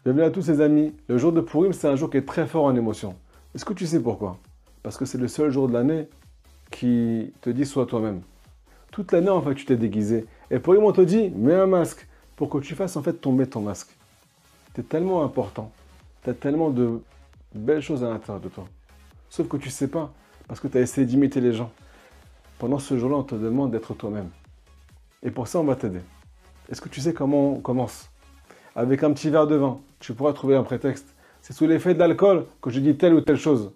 Bienvenue à tous les amis. Le jour de Purim, c'est un jour qui est très fort en émotion. Est-ce que tu sais pourquoi? Parce que c'est le seul jour de l'année qui te dit sois toi-même. Toute l'année, en fait, tu t'es déguisé. Et Purim, on te dit, mets un masque pour que tu fasses en fait tomber ton masque. Tu es tellement important. Tu as tellement de belles choses à l'intérieur de toi. Sauf que tu ne sais pas, parce que tu as essayé d'imiter les gens. Pendant ce jour-là, on te demande d'être toi-même. Et pour ça, on va t'aider. Est-ce que tu sais comment on commence? Avec un petit verre de vin, tu pourras trouver un prétexte. C'est sous l'effet de l'alcool que je dis telle ou telle chose.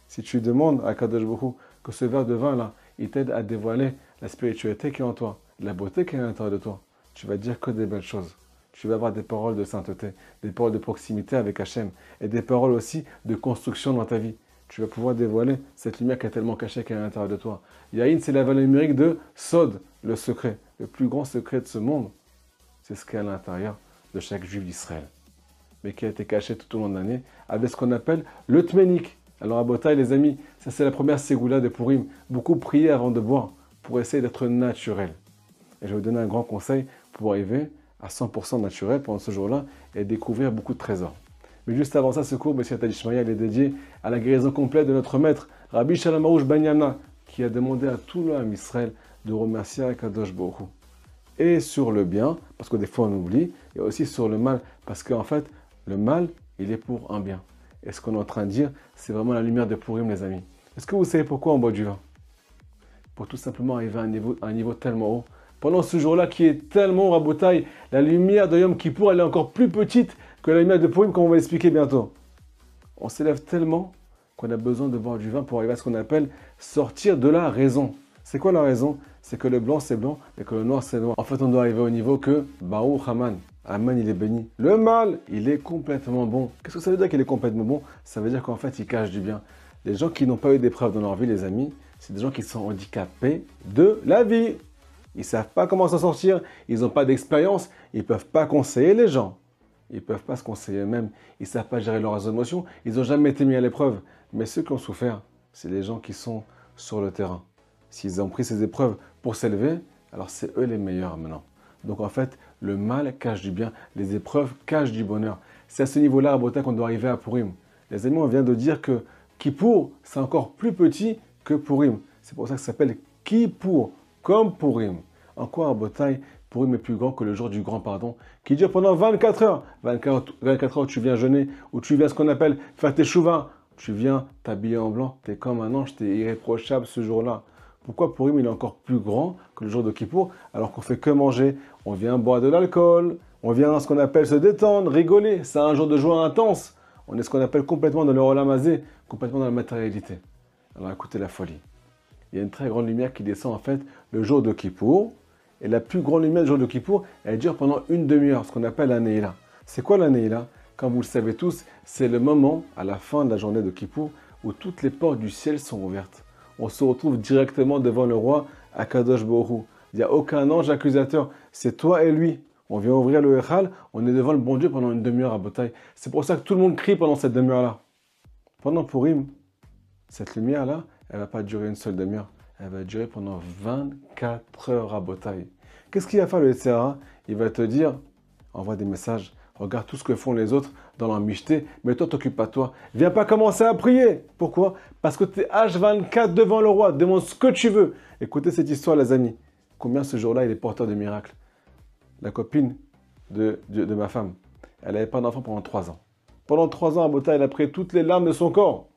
Si tu demandes à Kadosh Baruch Hu que ce verre de vin-là, il t'aide à dévoiler la spiritualité qui est en toi, la beauté qui est à l'intérieur de toi, tu vas dire que des belles choses. Tu vas avoir des paroles de sainteté, des paroles de proximité avec Hachem et des paroles aussi de construction dans ta vie. Tu vas pouvoir dévoiler cette lumière qui est tellement cachée qui est à l'intérieur de toi. Yahin, c'est la valeur numérique de Sod, le secret. Le plus grand secret de ce monde, c'est ce qui est à l'intérieur de chaque juif d'Israël, mais qui a été caché tout au long de l'année avec ce qu'on appelle le tménik. Alors à Botaï, les amis, ça c'est la première ségoula de Purim. Beaucoup prier avant de boire pour essayer d'être naturel. Et je vais vous donner un grand conseil pour arriver à 100% naturel pendant ce jour-là et découvrir beaucoup de trésors. Mais juste avant ça, ce cours, M. Tadishmaya, il est dédié à la guérison complète de notre maître, Rabbi Shalom Aroush Ben Yamna, qui a demandé à tout l'homme Israël de remercier Akadosh Baruch Hu. Et sur le bien, parce que des fois on oublie, et aussi sur le mal, parce qu'en fait, le mal, il est pour un bien. Et ce qu'on est en train de dire, c'est vraiment la lumière de Purim, les amis. Est-ce que vous savez pourquoi on boit du vin? Pour tout simplement arriver à un niveau tellement haut. Pendant ce jour-là qui est tellement haut à Botaï, la lumière de Yom Kippour, elle est encore plus petite que la lumière de Purim, comme on va l'expliquer bientôt. On s'élève tellement qu'on a besoin de boire du vin pour arriver à ce qu'on appelle sortir de la raison. C'est quoi la raison? C'est que le blanc c'est blanc et que le noir c'est noir. En fait, on doit arriver au niveau que Baruch Haman. Haman, il est béni. Le mal, il est complètement bon. Qu'est-ce que ça veut dire qu'il est complètement bon? Ça veut dire qu'en fait, il cache du bien. Les gens qui n'ont pas eu d'épreuves dans leur vie, les amis, c'est des gens qui sont handicapés de la vie. Ils ne savent pas comment s'en sortir, ils n'ont pas d'expérience, ils ne peuvent pas conseiller les gens. Ils ne peuvent pas se conseiller eux-mêmes, ils ne savent pas gérer leurs émotions, ils n'ont jamais été mis à l'épreuve. Mais ceux qui ont souffert, c'est les gens qui sont sur le terrain. S'ils ont pris ces épreuves pour s'élever, alors c'est eux les meilleurs maintenant. Donc en fait, le mal cache du bien, les épreuves cachent du bonheur. C'est à ce niveau-là, à Botaï, qu'on doit arriver à Purim. Les amis, on vient de dire que Kippour, c'est encore plus petit que Purim. C'est pour ça que ça s'appelle Kippour, comme Purim. En quoi à Botaï, Purim est plus grand que le jour du grand pardon, qui dure pendant 24 heures. 24 heures où tu viens jeûner, où tu viens ce qu'on appelle faire tes chouvas. Tu viens t'habiller en blanc, tu es comme un ange, tu es irréprochable ce jour-là. Pourquoi Purim il est encore plus grand que le jour de Kippour, alors qu'on fait que manger? On vient boire de l'alcool, on vient ce qu'on appelle se détendre, rigoler. C'est un jour de joie intense. On est ce qu'on appelle complètement dans le Olam Hazé, complètement dans la matérialité. Alors écoutez la folie. Il y a une très grande lumière qui descend en fait le jour de Kippour. Et la plus grande lumière du jour de Kippour, elle dure pendant une demi-heure, ce qu'on appelle la Neila. C'est quoi la Neila? Comme vous le savez tous, c'est le moment, à la fin de la journée de Kippour, où toutes les portes du ciel sont ouvertes. On se retrouve directement devant le roi Akadosh Baruch Hu. Il n'y a aucun ange accusateur, c'est toi et lui. On vient ouvrir le Echal, on est devant le bon Dieu pendant une demi-heure à Botaï. C'est pour ça que tout le monde crie pendant cette demi-heure-là. Pendant Purim, cette lumière-là, elle ne va pas durer une seule demi-heure. Elle va durer pendant 24 heures à Botaï. Qu'est-ce qu'il va faire le Yetzirah? Il va te dire, envoie des messages, regarde tout ce que font les autres dans leur micheté, mais toi, t'occupe pas de toi. Viens pas commencer à prier. Pourquoi? Parce que tu es H24 devant le roi. Demande ce que tu veux. Écoutez cette histoire, les amis. Combien ce jour-là, il est porteur de miracles. La copine de ma femme, elle n'avait pas d'enfant pendant 3 ans. Pendant 3 ans, à Botaï, elle a pris toutes les larmes de son corps.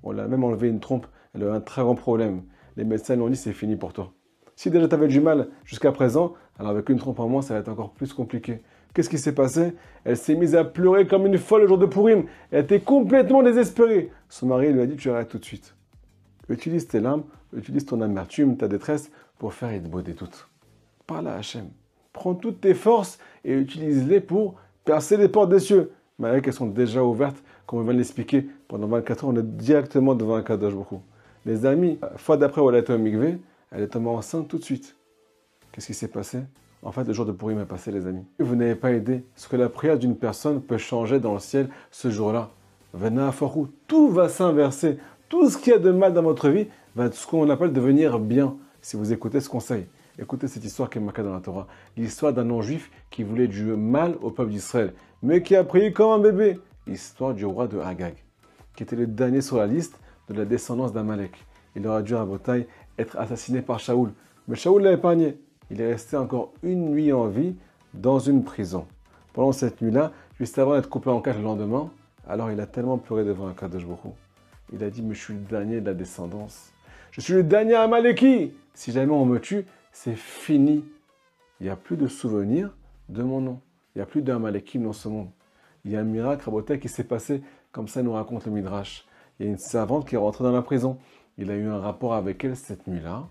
On l'a même enlevé une trompe. Elle a eu un très grand problème. Les médecins lui ont dit, c'est fini pour toi. Si déjà tu avais du mal jusqu'à présent, alors avec une trompe en moins, ça va être encore plus compliqué. Qu'est-ce qui s'est passé? Elle s'est mise à pleurer comme une folle le jour de Purim. Elle était complètement désespérée. Son mari lui a dit, tu arrêtes tout de suite. Utilise tes larmes, utilise ton amertume, ta détresse pour faire Hitbodé toutes. Parle à Hachem. Prends toutes tes forces et utilise-les pour percer les portes des cieux. Malgré qu'elles sont déjà ouvertes, comme on vient de l'expliquer, pendant 24 heures, on est directement devant un Kadosh Baruch Hu. Les amis, fois d'après où elle a été au mikvé, elle est tombée enceinte tout de suite. Qu'est-ce qui s'est passé? En fait, le jour de Purim est passé, les amis. Vous n'avez pas aidé. Ce que la prière d'une personne peut changer dans le ciel ce jour-là. Vena Aforou, tout va s'inverser. Tout ce qu'il y a de mal dans votre vie va, ce qu'on appelle, devenir bien, si vous écoutez ce conseil. Écoutez cette histoire qui est marquée dans la Torah. L'histoire d'un non-juif qui voulait du mal au peuple d'Israël, mais qui a prié comme un bébé. L'histoire du roi de Agag, qui était le dernier sur la liste de la descendance d'Amalek. Il aurait dû à Botaï être assassiné par Shaoul. Mais Shaoul l'a épargné. Il est resté encore une nuit en vie dans une prison. Pendant cette nuit-là, juste avant d'être coupé en quatre le lendemain, alors il a tellement pleuré devant Akadosh Baruch Hu. Il a dit, mais je suis le dernier de la descendance. Je suis le dernier Amaleki. Si jamais on me tue, c'est fini. Il n'y a plus de souvenirs de mon nom. Il n'y a plus d'Amaleki dans ce monde. Il y a un miracle, Rabotai, qui s'est passé, comme ça nous raconte le Midrash. Il y a une servante qui est rentrée dans la prison. Il a eu un rapport avec elle cette nuit-là.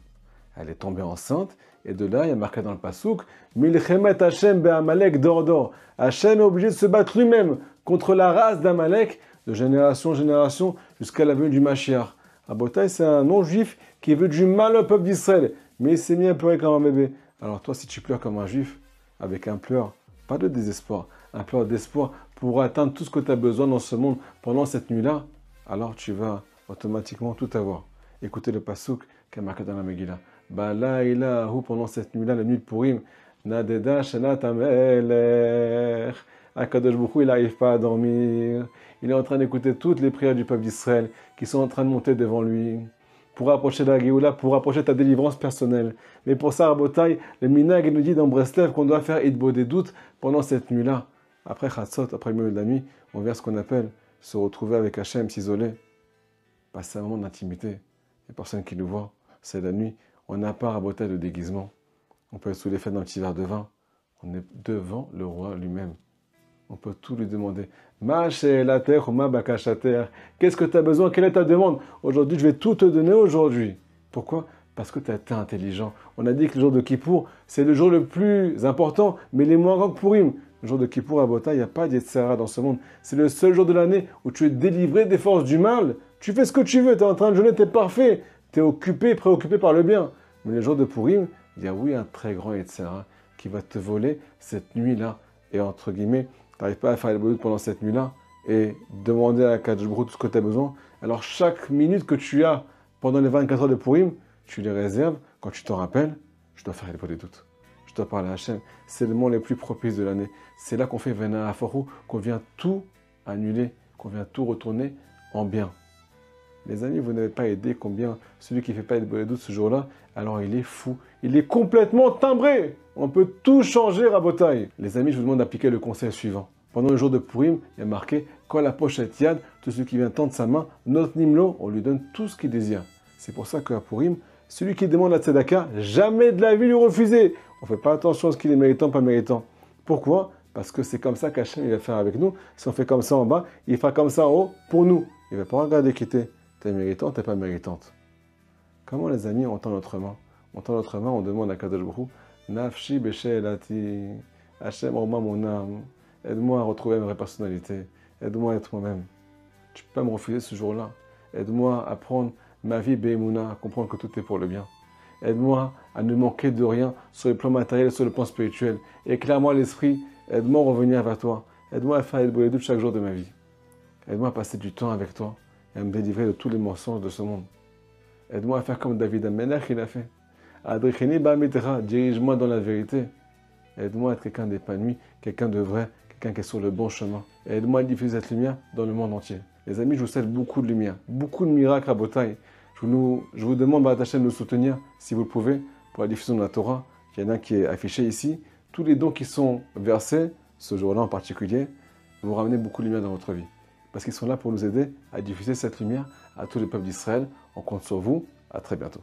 Elle est tombée enceinte. Et de là, il y a marqué dans le Passouk, Milchemet Hashem be'Amalek dor. Hashem est obligé de se battre lui-même contre la race d'Amalek, de génération en génération, jusqu'à la venue du Mashiach. Rabotai, c'est un non-juif qui veut du mal au peuple d'Israël. Mais il s'est mis à pleurer comme un bébé. Alors toi, si tu pleures comme un juif, avec un pleur, pas de désespoir, un pleur d'espoir pour atteindre tout ce que tu as besoin dans ce monde pendant cette nuit-là, alors tu vas automatiquement tout avoir. Écoutez le passouk qui est marqué dans la Megillah. Balaïlahu, pendant cette nuit-là, la nuit de Purim, Nadeda Shanat Amelech. Akadosh Baruch Hu, il n'arrive pas à dormir. Il est en train d'écouter toutes les prières du peuple d'Israël qui sont en train de monter devant lui pour approcher de la Géoula, pour approcher ta délivrance personnelle. Mais pour ça, Rabotai, le Minag nous dit dans Breslev qu'on doit faire Idbo des doutes pendant cette nuit-là. Après Chatzot, après le milieu de la nuit, on vient ce qu'on appelle se retrouver avec Hachem, s'isoler, passer un moment d'intimité. Les personnes qui nous voient, c'est la nuit. On n'a pas Rabotai de déguisement. On peut être sous l'effet d'un petit verre de vin. On est devant le roi lui-même. On peut tout lui demander. Qu'est-ce que tu as besoin? Quelle est ta demande? Aujourd'hui, je vais tout te donner aujourd'hui. Pourquoi? Parce que tu as été intelligent. On a dit que le jour de Kippour, c'est le jour le plus important, mais les moins grands que Purim. Le jour de Kippour à Bota, il n'y a pas d'Yetzirah dans ce monde. C'est le seul jour de l'année où tu es délivré des forces du mal. Tu fais ce que tu veux, tu es en train de jeûner, tu es parfait. Tu es occupé, préoccupé par le bien. Mais le jour de Purim, il y a oui un très grand Yetzirah qui va te voler cette nuit-là. Et entre guillemets, tu n'arrives pas à faire les boulots pendant cette nuit-là et demander à Akadosh Baruch Hu tout ce que tu as besoin. Alors chaque minute que tu as pendant les 24 heures de Purim, tu les réserves. Quand tu t'en rappelles, je dois faire les boulots des doutes. Je dois parler à Hachem. C'est le moment le plus propice de l'année. C'est là qu'on fait Vena Afaru, qu'on vient tout annuler, qu'on vient tout retourner en bien. Les amis, vous n'avez pas aidé combien celui qui ne fait pas les boulots des doutes ce jour-là, alors il est fou. Il est complètement timbré. On peut tout changer à Botaï. Les amis, je vous demande d'appliquer le conseil suivant. Pendant le jour de Purim, il y a marqué « Quand la pochette yad, tout celui qui vient tendre sa main, notre nimlo, on lui donne tout ce qu'il désire. » C'est pour ça qu'à Purim, celui qui demande la tzedaka, jamais de la vie lui refuser. On ne fait pas attention à ce qu'il est méritant, pas méritant. Pourquoi? Parce que c'est comme ça qu'Hachem va faire avec nous. Si on fait comme ça en bas, il fera comme ça en haut pour nous. Il ne va pas regarder qui t'es. T'es méritante, t'es pas méritante. Comment les amis, on tend notre main? On tend notre main, on demande à Kadosh Baruch Hu, Nafshi Beshelati, Hachem, rends-moi mon âme. Aide-moi à retrouver ma vraie personnalité. Aide-moi à être moi-même. Tu ne peux pas me refuser ce jour-là. Aide-moi à prendre ma vie Be'emouna, à comprendre que tout est pour le bien. Aide-moi à ne manquer de rien sur le plan matériel et sur le plan spirituel. Éclaire-moi l'esprit. Aide-moi à revenir vers toi. Aide-moi à faire les doutes chaque jour de ma vie. Aide-moi à passer du temps avec toi et à me délivrer de tous les mensonges de ce monde. Aide-moi à faire comme David Amelech il a fait. Adricheni Ba'amitra, dirige-moi dans la vérité. Aide-moi à être quelqu'un d'épanoui, quelqu'un de vrai, quelqu'un qui est sur le bon chemin. Et aide-moi à diffuser cette lumière dans le monde entier. Les amis, je vous souhaite beaucoup de lumière, beaucoup de miracles à Botaï. Je vous demande, B'arat Hashem, de nous soutenir, si vous le pouvez, pour la diffusion de la Torah. Il y en a qui est affiché ici. Tous les dons qui sont versés, ce jour-là en particulier, vous ramenez beaucoup de lumière dans votre vie. Parce qu'ils sont là pour nous aider à diffuser cette lumière à tous les peuples d'Israël. On compte sur vous. À très bientôt.